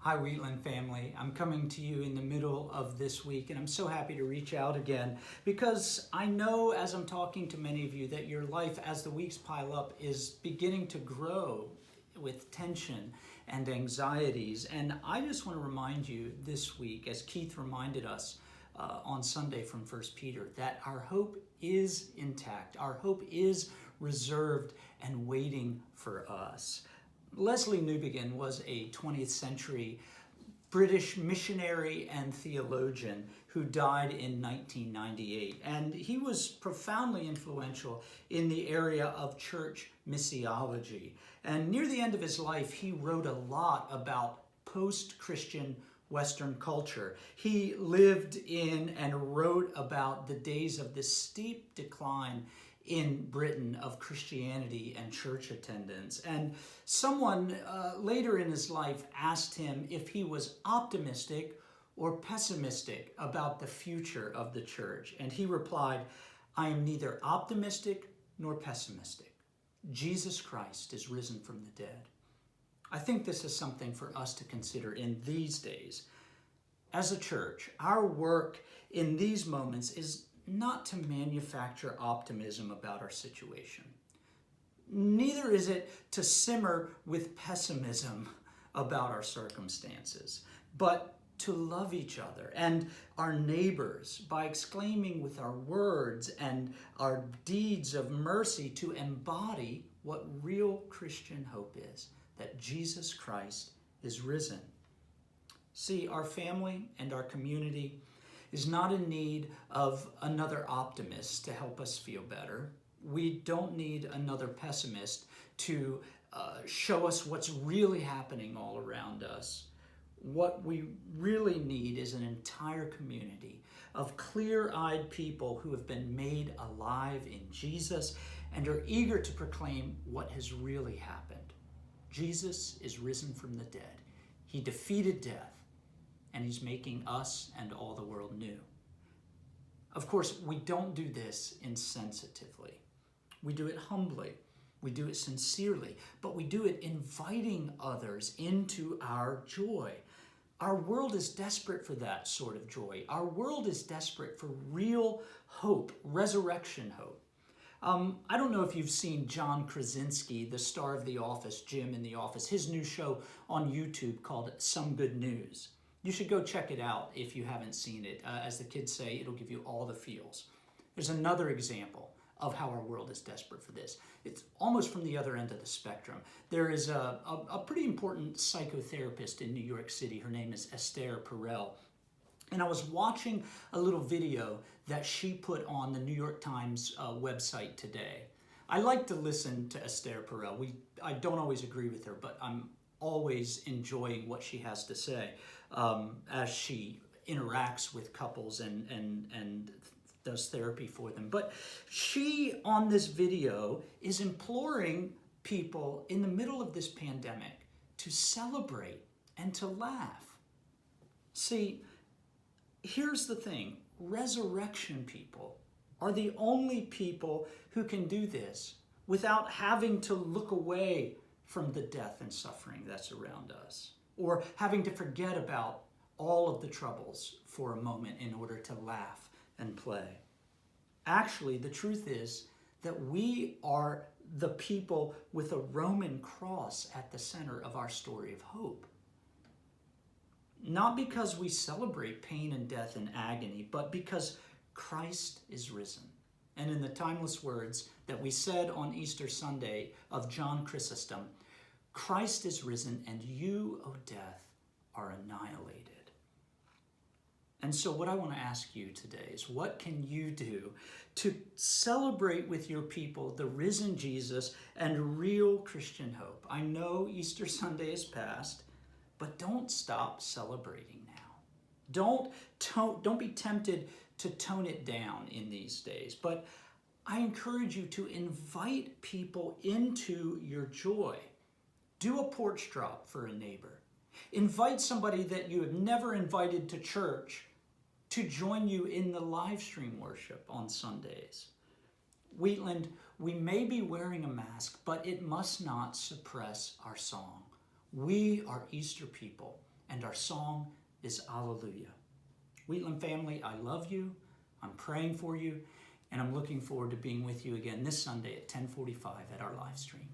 Hi, Wheatland family. I'm coming to you in the middle of this week, and I'm so happy to reach out again because I know as I'm talking to many of you that your life, as the weeks pile up, is beginning to grow with tension and anxieties. And I just want to remind you this week, as Keith reminded us on Sunday from 1 Peter, that our hope is intact. Our hope is reserved and waiting for us. Leslie Newbigin was a 20th century British missionary and theologian who died in 1998. And he was profoundly influential in the area of church missiology. And near the end of his life, he wrote a lot about post-Christian Western culture. He lived in and wrote about the days of this steep decline in Britain of Christianity and church attendance. And someone later in his life asked him if he was optimistic or pessimistic about the future of the church. And he replied, "I am neither optimistic nor pessimistic. Jesus Christ is risen from the dead." I think this is something for us to consider in these days. As a church, our work in these moments is not to manufacture optimism about our situation. Neither is it to simmer with pessimism about our circumstances, but to love each other and our neighbors by exclaiming with our words and our deeds of mercy to embody what real Christian hope is, that Jesus Christ is risen. See, our family and our community is not in need of another optimist to help us feel better. We don't need another pessimist to show us what's really happening all around us. What we really need is an entire community of clear-eyed people who have been made alive in Jesus and are eager to proclaim what has really happened. Jesus is risen from the dead. He defeated death, and he's making us and all the world new. Of course, we don't do this insensitively. We do it humbly. We do it sincerely, but we do it inviting others into our joy. Our world is desperate for that sort of joy. Our world is desperate for real hope, resurrection hope. I don't know if you've seen John Krasinski, the star of The Office, Jim in The Office, his new show on YouTube called Some Good News. You should go check it out if you haven't seen it. As the kids say, it'll give you all the feels. There's another example of how our world is desperate for this. It's almost from the other end of the spectrum. There is a pretty important psychotherapist in New York City. Her name is Esther Perel. And I was watching a little video that she put on the New York Times website today. I like to listen to Esther Perel. I don't always agree with her, but I'm always enjoying what she has to say as she interacts with couples and does therapy for them. But she, on this video, is imploring people in the middle of this pandemic to celebrate and to laugh. See, here's the thing. Resurrection people are the only people who can do this without having to look away from the death and suffering that's around us, or having to forget about all of the troubles for a moment in order to laugh and play. Actually, the truth is that we are the people with a Roman cross at the center of our story of hope. Not because we celebrate pain and death and agony, but because Christ is risen. And in the timeless words that we said on Easter Sunday of John Chrysostom, Christ is risen and you, O death, are annihilated. And so what I want to ask you today is, what can you do to celebrate with your people the risen Jesus and real Christian hope? I know Easter Sunday is past, but don't stop celebrating now. Don't be tempted to tone it down in these days, but I encourage you to invite people into your joy. Do a porch drop for a neighbor. Invite somebody that you have never invited to church to join you in the live stream worship on Sundays. Wheatland, we may be wearing a mask, but it must not suppress our song. We are Easter people. and our song is Alleluia. Wheatland family, I love you, I'm praying for you, and I'm looking forward to being with you again this Sunday at 10:45 at our live stream.